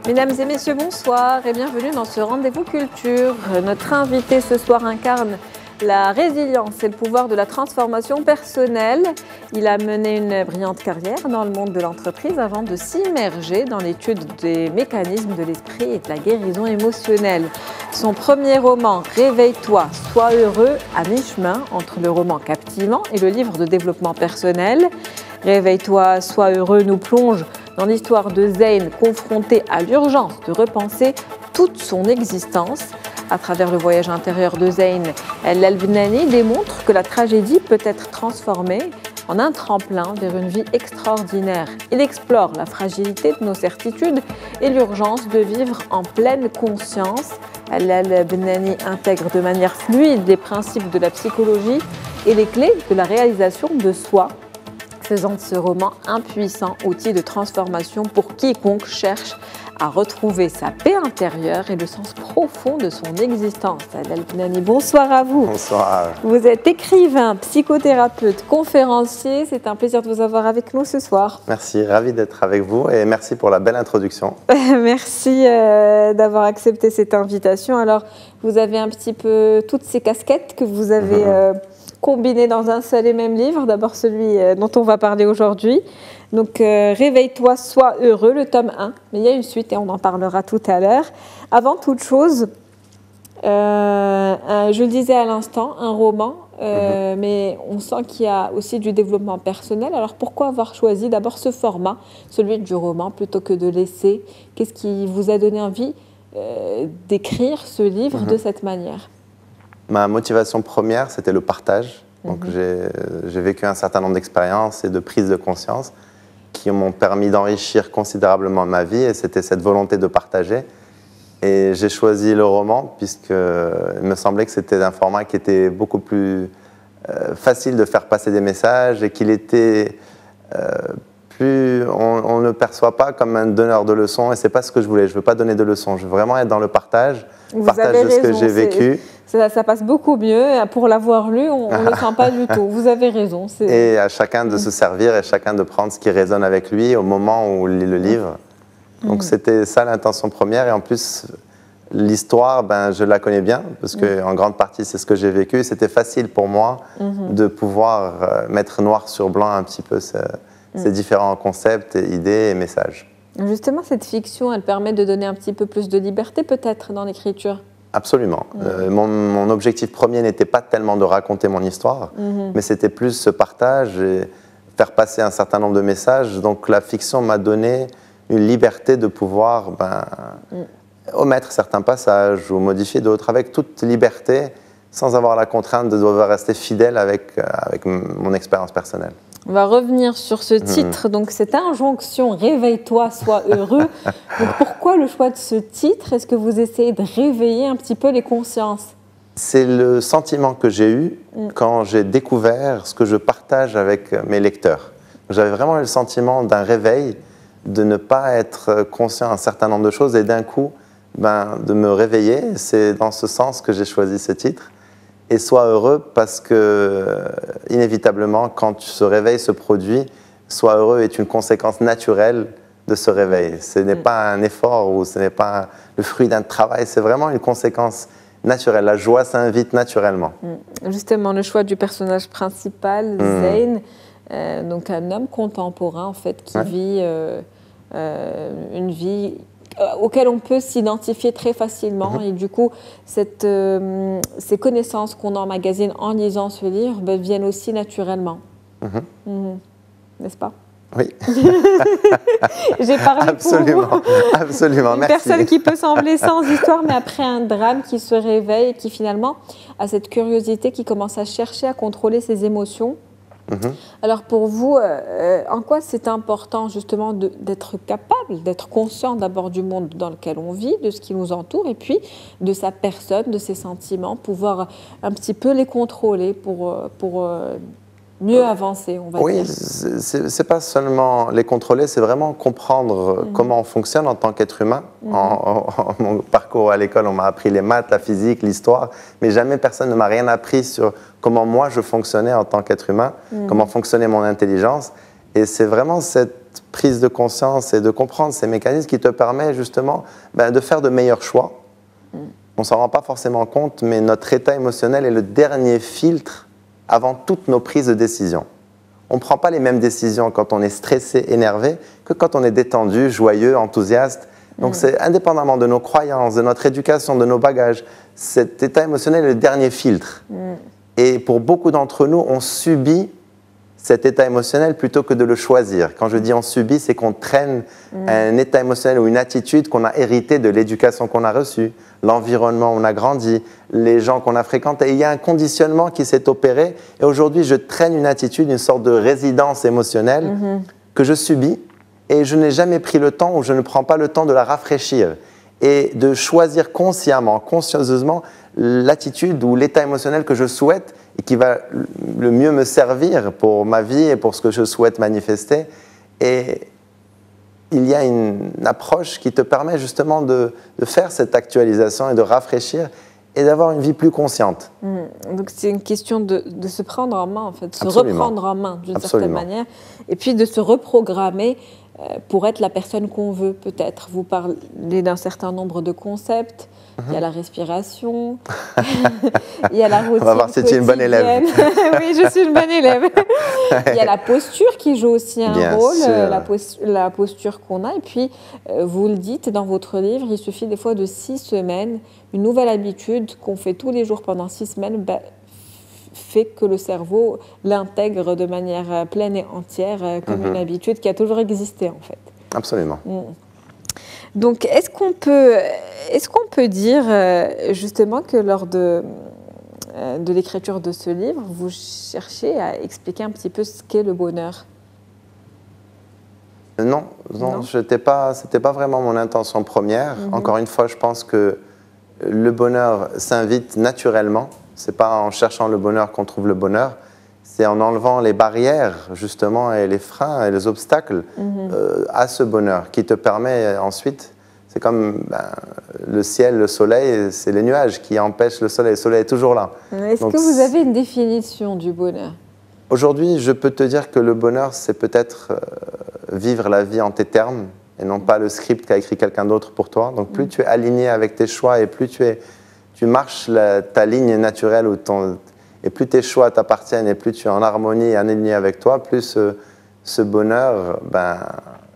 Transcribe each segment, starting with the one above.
Mesdames et messieurs, bonsoir et bienvenue dans ce rendez-vous culture. Notre invité ce soir incarne la résilience et le pouvoir de la transformation personnelle. Il a mené une brillante carrière dans le monde de l'entreprise avant de s'immerger dans l'étude des mécanismes de l'esprit et de la guérison émotionnelle. Son premier roman, Réveille-toi, sois heureux, à mi-chemin entre le roman captivant et le livre de développement personnel. Réveille-toi, sois heureux nous plonge dans l'histoire de Zeyn, confronté à l'urgence de repenser toute son existence. À travers le voyage intérieur de Zeyn, El Elbnani démontre que la tragédie peut être transformée en un tremplin vers une vie extraordinaire. Il explore la fragilité de nos certitudes et l'urgence de vivre en pleine conscience. El Elbnani intègre de manière fluide les principes de la psychologie et les clés de la réalisation de soi, faisant de ce roman un puissant outil de transformation pour quiconque cherche à retrouver sa paix intérieure et le sens profond de son existence. El Elbnani, bonsoir à vous. Bonsoir. Vous êtes écrivain, psychothérapeute, conférencier. C'est un plaisir de vous avoir avec nous ce soir. Merci, ravi d'être avec vous et merci pour la belle introduction. Merci d'avoir accepté cette invitation. Alors, vous avez un petit peu toutes ces casquettes que vous avez combinées dans un seul et même livre. D'abord celui dont on va parler aujourd'hui. Donc, Réveille-toi, sois heureux, le tome 1. Mais il y a une suite et on en parlera tout à l'heure. Avant toute chose, je le disais à l'instant, un roman, mais on sent qu'il y a aussi du développement personnel. Alors, pourquoi avoir choisi d'abord ce format, celui du roman, plutôt que de l'essai? Qu'est-ce qui vous a donné envie d'écrire ce livre de cette manière? Ma motivation première, c'était le partage. Donc, j'ai vécu un certain nombre d'expériences et de prises de conscience qui m'ont permis d'enrichir considérablement ma vie, et c'était cette volonté de partager. Et j'ai choisi le roman puisqu'il me semblait que c'était un format qui était beaucoup plus facile de faire passer des messages et qu'il était on ne le perçoit pas comme un donneur de leçons, et c'est pas ce que je voulais. Je veux pas donner de leçons, je veux vraiment être dans le partage, partage de ce que j'ai vécu. Ça passe beaucoup mieux. Pour l'avoir lu, on ne le sent pas du tout. Vous avez raison. Et à chacun de se servir et chacun de prendre ce qui résonne avec lui au moment où il lit le livre. Donc c'était ça l'intention première. Et en plus, l'histoire, je la connais bien parce qu'en grande partie, c'est ce que j'ai vécu. C'était facile pour moi de pouvoir mettre noir sur blanc un petit peu ces différents concepts, idées et messages. Justement, cette fiction, elle permet de donner un petit peu plus de liberté peut-être dans l'écriture. Absolument. Mon objectif premier n'était pas tellement de raconter mon histoire, mais c'était plus ce partage et faire passer un certain nombre de messages. Donc la fiction m'a donné une liberté de pouvoir omettre certains passages ou modifier d'autres avec toute liberté, sans avoir la contrainte de devoir rester fidèle avec mon expérience personnelle. On va revenir sur ce titre, donc cette injonction « Réveille-toi, sois heureux ». Donc pourquoi le choix de ce titre? Est-ce que vous essayez de réveiller un petit peu les consciences? C'est le sentiment que j'ai eu quand j'ai découvert ce que je partage avec mes lecteurs. J'avais vraiment le sentiment d'un réveil, de ne pas être conscient d'un certain nombre de choses et d'un coup, de me réveiller. C'est dans ce sens que j'ai choisi ce titre. Et sois heureux parce que, inévitablement, quand ce réveil se produit, sois heureux est une conséquence naturelle de ce réveil. Ce n'est pas un effort ou ce n'est pas le fruit d'un travail, c'est vraiment une conséquence naturelle. La joie s'invite naturellement. Justement, le choix du personnage principal, Zeyn, donc un homme contemporain en fait, qui vit une vie auquel on peut s'identifier très facilement. Et du coup, ces connaissances qu'on emmagasine en lisant ce livre viennent aussi naturellement. N'est-ce pas? Oui. J'ai parlé absolument, pour vous. Absolument, Une merci. personne qui peut sembler sans histoire, mais après un drame qui se réveille et qui finalement a cette curiosité, qui commence à chercher à contrôler ses émotions. Alors pour vous, en quoi c'est important justement d'être capable, d'être conscient d'abord du monde dans lequel on vit, de ce qui nous entoure, et puis de sa personne, de ses sentiments, pouvoir un petit peu les contrôler pour mieux avancer, on va dire. Oui, c'est pas seulement les contrôler, c'est vraiment comprendre comment on fonctionne en tant qu'être humain. En mon parcours à l'école, on m'a appris les maths, la physique, l'histoire, mais jamais personne ne m'a rien appris sur comment moi je fonctionnais en tant qu'être humain, comment fonctionnait mon intelligence. Et c'est vraiment cette prise de conscience et de comprendre ces mécanismes qui te permettent justement de faire de meilleurs choix. On ne s'en rend pas forcément compte, mais notre état émotionnel est le dernier filtre avant toutes nos prises de décision. On ne prend pas les mêmes décisions quand on est stressé, énervé, que quand on est détendu, joyeux, enthousiaste. Donc c'est indépendamment de nos croyances, de notre éducation, de nos bagages, cet état émotionnel est le dernier filtre. Et pour beaucoup d'entre nous, on subit cet état émotionnel plutôt que de le choisir. Quand je dis on subit, c'est qu'on traîne un état émotionnel ou une attitude qu'on a hérité de l'éducation qu'on a reçue, l'environnement où on a grandi, les gens qu'on a fréquentés. Et il y a un conditionnement qui s'est opéré. Et aujourd'hui, je traîne une attitude, une sorte de résidence émotionnelle que je subis et je n'ai jamais pris le temps ou je ne prends pas le temps de la rafraîchir et de choisir consciemment, consciencieusement l'attitude ou l'état émotionnel que je souhaite et qui va le mieux me servir pour ma vie et pour ce que je souhaite manifester. Et il y a une approche qui te permet justement de faire cette actualisation et de rafraîchir et d'avoir une vie plus consciente. Donc c'est une question de se prendre en main, en fait, de se Absolument. reprendre en main d'une certaine manière, et puis de se reprogrammer pour être la personne qu'on veut, peut-être. Vous parlez d'un certain nombre de concepts. Il y a la respiration, il y a la routine. On va voir si tu es une bonne élève. Oui, je suis une bonne élève. Il y a la posture qui joue aussi un rôle, la posture qu'on a. Et puis, vous le dites dans votre livre, il suffit des fois de 6 semaines. Une nouvelle habitude qu'on fait tous les jours pendant 6 semaines fait que le cerveau l'intègre de manière pleine et entière comme une habitude qui a toujours existé, en fait. Absolument. Donc, est-ce qu'on peut dire justement que lors de l'écriture de ce livre, vous cherchez à expliquer un petit peu ce qu'est le bonheur? Non, c'était pas vraiment mon intention première. Encore une fois, je pense que le bonheur s'invite naturellement. C'est pas en cherchant le bonheur qu'on trouve le bonheur. C'est en enlevant les barrières, justement, et les freins et les obstacles à ce bonheur qui te permet ensuite, c'est comme le ciel, le soleil, c'est les nuages qui empêchent le soleil. Le soleil est toujours là. Est-ce que vous avez une définition du bonheur? Aujourd'hui, je peux te dire que le bonheur, c'est peut-être vivre la vie en tes termes et non pas le script qu'a écrit quelqu'un d'autre pour toi. Donc plus tu es aligné avec tes choix et plus tu marches ta ligne naturelle et plus tes choix t'appartiennent et plus tu es en harmonie et en aligné avec toi, plus ce bonheur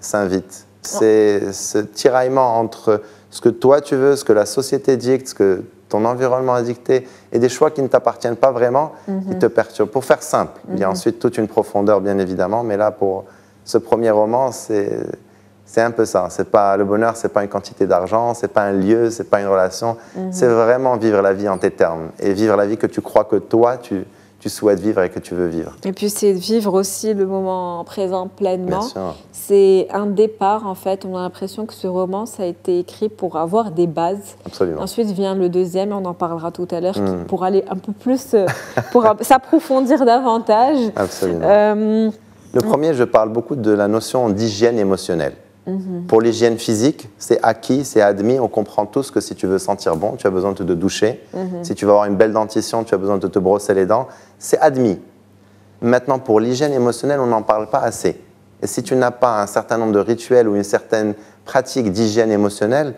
s'invite. C'est ce tiraillement entre ce que toi tu veux, ce que la société dicte, ce que ton environnement a dicté et des choix qui ne t'appartiennent pas vraiment, qui te perturbent. Pour faire simple, il y a ensuite toute une profondeur bien évidemment, mais là pour ce premier roman, c'est un peu ça. Le bonheur, c'est pas une quantité d'argent, c'est pas un lieu, c'est pas une relation. C'est vraiment vivre la vie en tes termes et vivre la vie que tu crois que toi, tu souhaites vivre et que tu veux vivre. Et puis c'est vivre aussi le moment présent pleinement. Bien sûr. C'est un départ en fait. On a l'impression que ce roman, ça a été écrit pour avoir des bases. Absolument. Ensuite vient le deuxième, on en parlera tout à l'heure, pour aller un peu plus, pour s'approfondir davantage. Absolument. Le premier, je parle beaucoup de la notion d'hygiène émotionnelle. Pour l'hygiène physique, c'est acquis, c'est admis. On comprend tous que si tu veux sentir bon, tu as besoin de te doucher. Si tu veux avoir une belle dentition, tu as besoin de te brosser les dents. C'est admis. Maintenant, pour l'hygiène émotionnelle, on n'en parle pas assez. Et si tu n'as pas un certain nombre de rituels ou une certaine pratique d'hygiène émotionnelle,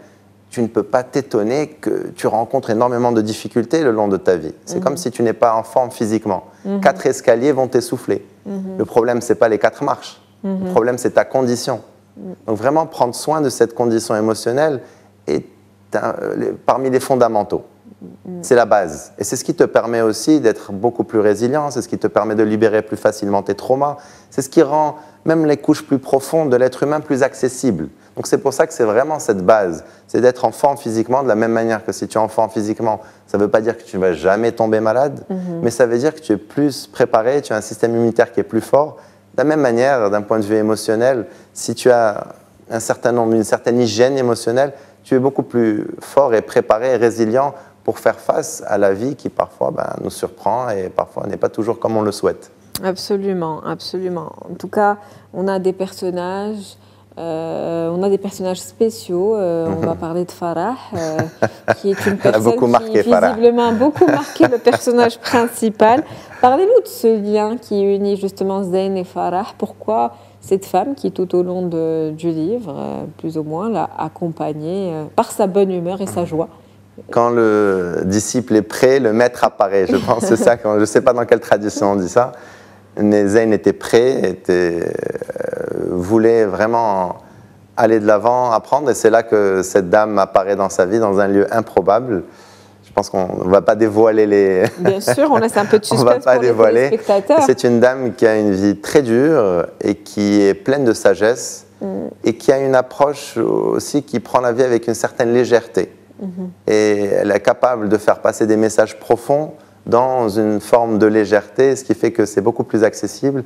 tu ne peux pas t'étonner que tu rencontres énormément de difficultés le long de ta vie. C'est comme si tu n'es pas en forme physiquement. 4 escaliers vont t'essouffler. Le problème, ce n'est pas les 4 marches. Le problème, c'est ta condition. Donc vraiment prendre soin de cette condition émotionnelle est parmi les fondamentaux. C'est la base. Et c'est ce qui te permet aussi d'être beaucoup plus résilient, c'est ce qui te permet de libérer plus facilement tes traumas, c'est ce qui rend même les couches plus profondes de l'être humain plus accessibles. Donc c'est pour ça que c'est vraiment cette base, c'est d'être en forme physiquement de la même manière que si tu es en forme physiquement, ça ne veut pas dire que tu ne vas jamais tomber malade, mais ça veut dire que tu es plus préparé, tu as un système immunitaire qui est plus fort. De la même manière, d'un point de vue émotionnel, si tu as une certaine hygiène émotionnelle, tu es beaucoup plus fort et préparé et résilient pour faire face à la vie qui parfois nous surprend et parfois n'est pas toujours comme on le souhaite. Absolument, absolument. En tout cas, on a des personnages spéciaux. On va parler de Farah, qui est une personne qui visiblement a beaucoup marqué le personnage principal. Parlez-nous de ce lien qui unit justement Zayn et Farah. Pourquoi cette femme qui, tout au long du livre, plus ou moins, l'a accompagnée par sa bonne humeur et sa joie. Quand le disciple est prêt, le maître apparaît. Je pense que c'est ça. Je ne sais pas dans quelle tradition on dit ça, mais Zayn était prêt, voulait vraiment aller de l'avant, apprendre. Et c'est là que cette dame apparaît dans sa vie, dans un lieu improbable. Je pense qu'on ne va pas dévoiler les... Bien sûr, on laisse un peu de suspense on va pas pour dévoiler. Les téléspectateurs. C'est une dame qui a une vie très dure et qui est pleine de sagesse et qui a une approche aussi qui prend la vie avec une certaine légèreté. Et elle est capable de faire passer des messages profonds dans une forme de légèreté, ce qui fait que c'est beaucoup plus accessible.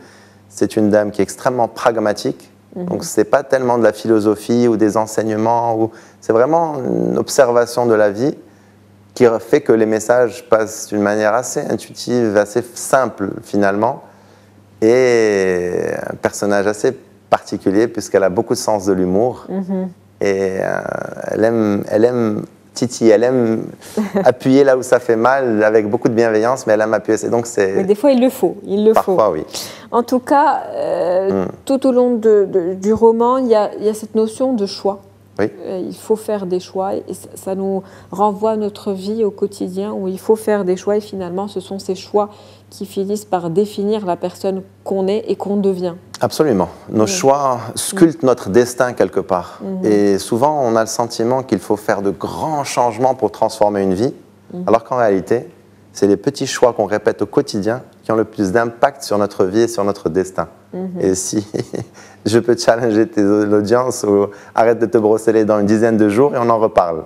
C'est une dame qui est extrêmement pragmatique. Donc, ce n'est pas tellement de la philosophie ou des enseignements. C'est vraiment une observation de la vie qui fait que les messages passent d'une manière assez intuitive, assez simple finalement. Et un personnage assez particulier puisqu'elle a beaucoup de sens de l'humour. Et elle aime Titi, elle aime appuyer là où ça fait mal avec beaucoup de bienveillance, mais elle aime appuyer. Donc mais des fois, il le faut. Parfois, oui. En tout cas, tout au long du roman, il y a cette notion de choix. Oui. Il faut faire des choix et ça nous renvoie à notre vie au quotidien où il faut faire des choix et finalement, ce sont ces choix qui finissent par définir la personne qu'on est et qu'on devient. Absolument. Nos choix sculptent notre destin quelque part. Et souvent, on a le sentiment qu'il faut faire de grands changements pour transformer une vie, alors qu'en réalité, c'est les petits choix qu'on répète au quotidien qui ont le plus d'impact sur notre vie et sur notre destin. Et si je peux challenger l'audience, arrête de te brosser les dents une dizaine de jours et on en reparle.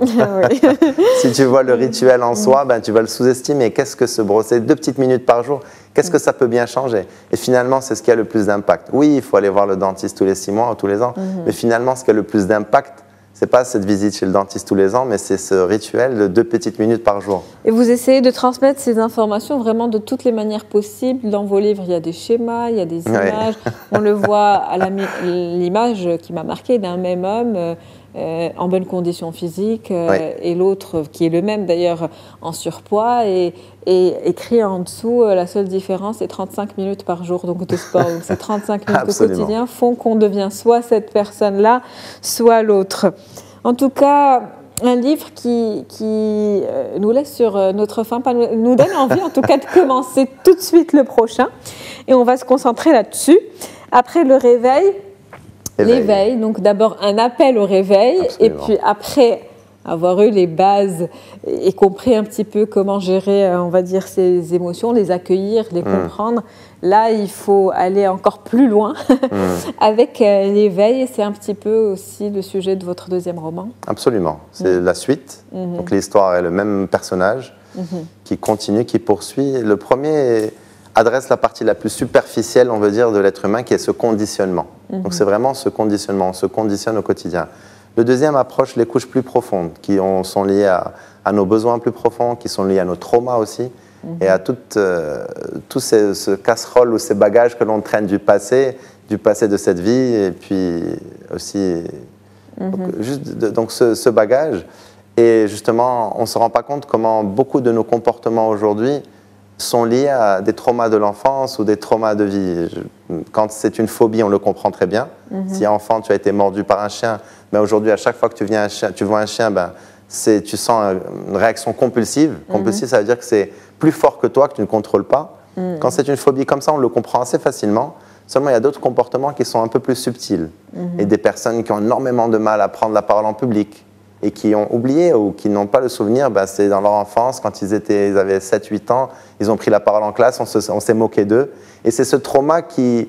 Si tu vois le rituel en soi, ben, tu vas le sous-estimer. Qu'est-ce que se brosser 2 petites minutes par jour, qu'est-ce que ça peut bien changer? Et finalement, c'est ce qui a le plus d'impact. Oui, il faut aller voir le dentiste tous les 6 mois ou tous les ans, mais finalement, ce qui a le plus d'impact, ce n'est pas cette visite chez le dentiste tous les ans, mais c'est ce rituel de 2 petites minutes par jour. Et vous essayez de transmettre ces informations vraiment de toutes les manières possibles. Dans vos livres, il y a des schémas, il y a des images. On le voit à l'image qui m'a marquée d'un même homme en bonne condition physique et l'autre qui est le même d'ailleurs en surpoids et écrit en dessous la seule différence c'est 35 minutes par jour donc de sport. Donc ces 35 minutes au quotidien font qu'on devient soit cette personne-là, soit l'autre. En tout cas, un livre qui nous laisse sur notre faim, nous donne envie en tout cas de commencer tout de suite le prochain. Et on va se concentrer là-dessus. Après le réveil, l'éveil, donc d'abord un appel au réveil. Absolument. Et puis après avoir eu les bases et compris un petit peu comment gérer, on va dire, ces émotions, les accueillir, les comprendre. Là, il faut aller encore plus loin avec l'éveil. Et c'est un petit peu aussi le sujet de votre deuxième roman. Absolument. C'est la suite. Donc l'histoire est le même personnage qui continue, qui poursuit. Le premier adresse la partie la plus superficielle, on veut dire, de l'être humain, qui est ce conditionnement. Donc c'est vraiment ce conditionnement, on se conditionne au quotidien. Le deuxième approche les couches plus profondes, qui sont liées à nos besoins plus profonds, qui sont liés à nos traumas aussi, et à tout ce casserole ou ces bagages que l'on traîne du passé de cette vie, et puis aussi donc ce bagage. Et justement, on ne se rend pas compte comment beaucoup de nos comportements aujourd'hui sont liés à des traumas de l'enfance ou des traumas de vie. Quand c'est une phobie, on le comprend très bien. Si enfant, tu as été mordu par un chien, ben aujourd'hui, à chaque fois que tu vois un chien, ben, tu sens une réaction compulsive. Compulsive, ça veut dire que c'est plus fort que toi, que tu ne contrôles pas. Quand c'est une phobie comme ça, on le comprend assez facilement. Seulement, il y a d'autres comportements qui sont un peu plus subtils. Et des personnes qui ont énormément de mal à prendre la parole en public et qui ont oublié ou qui n'ont pas le souvenir, ben, c'est dans leur enfance, quand ils avaient 7-8 ans, ils ont pris la parole en classe, on s'est moqué d'eux. Et c'est ce trauma qui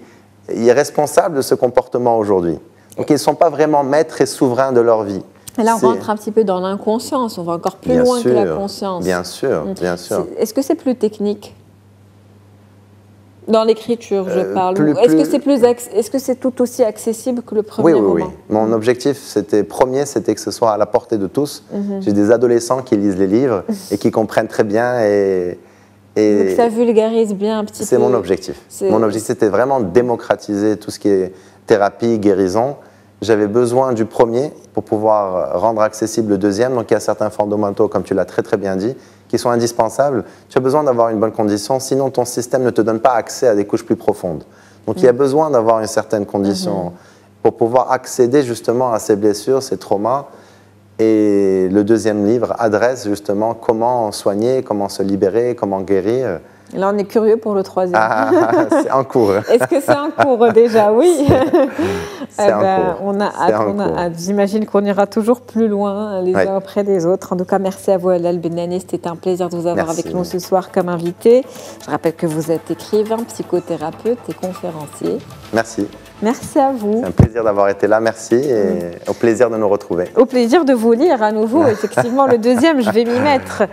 est responsable de ce comportement aujourd'hui. Donc ils ne sont pas vraiment maîtres et souverains de leur vie. Et là, on rentre un petit peu dans l'inconscience, on va encore plus loin que la conscience. Bien sûr, bien sûr. Est-ce que c'est plus technique ? Dans l'écriture, je parle. Est-ce que c'est tout aussi accessible que le premier roman ? Oui. Mon objectif, c'était que ce soit à la portée de tous. J'ai des adolescents qui lisent les livres et qui comprennent très bien. Donc ça vulgarise bien un petit peu. C'est mon objectif. Mon objectif, c'était vraiment de démocratiser tout ce qui est thérapie, guérison. J'avais besoin du premier pour pouvoir rendre accessible le deuxième. Donc il y a certains fondamentaux, comme tu l'as très très bien dit, qui sont indispensables. Tu as besoin d'avoir une bonne condition, sinon ton système ne te donne pas accès à des couches plus profondes. Donc il y a besoin d'avoir une certaine condition pour pouvoir accéder justement à ces blessures, ces traumas. Et le deuxième livre adresse justement comment soigner, comment se libérer, comment guérir. Et là, on est curieux pour le troisième. Ah, c'est en cours. Est-ce que c'est en cours déjà? Oui. C'est en cours. On a hâte. J'imagine qu'on ira toujours plus loin les uns après les autres. En tout cas, merci à vous, Allal Benani. C'était un plaisir de vous avoir avec nous ce soir comme invité. Je rappelle que vous êtes écrivain, psychothérapeute et conférencier. Merci. Merci à vous. C'est un plaisir d'avoir été là, merci, et au plaisir de nous retrouver. Au plaisir de vous lire à nouveau. Effectivement, le deuxième, je vais m'y mettre.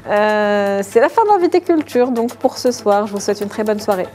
C'est la fin d'Invité Culture, donc pour ce soir. Je vous souhaite une très bonne soirée.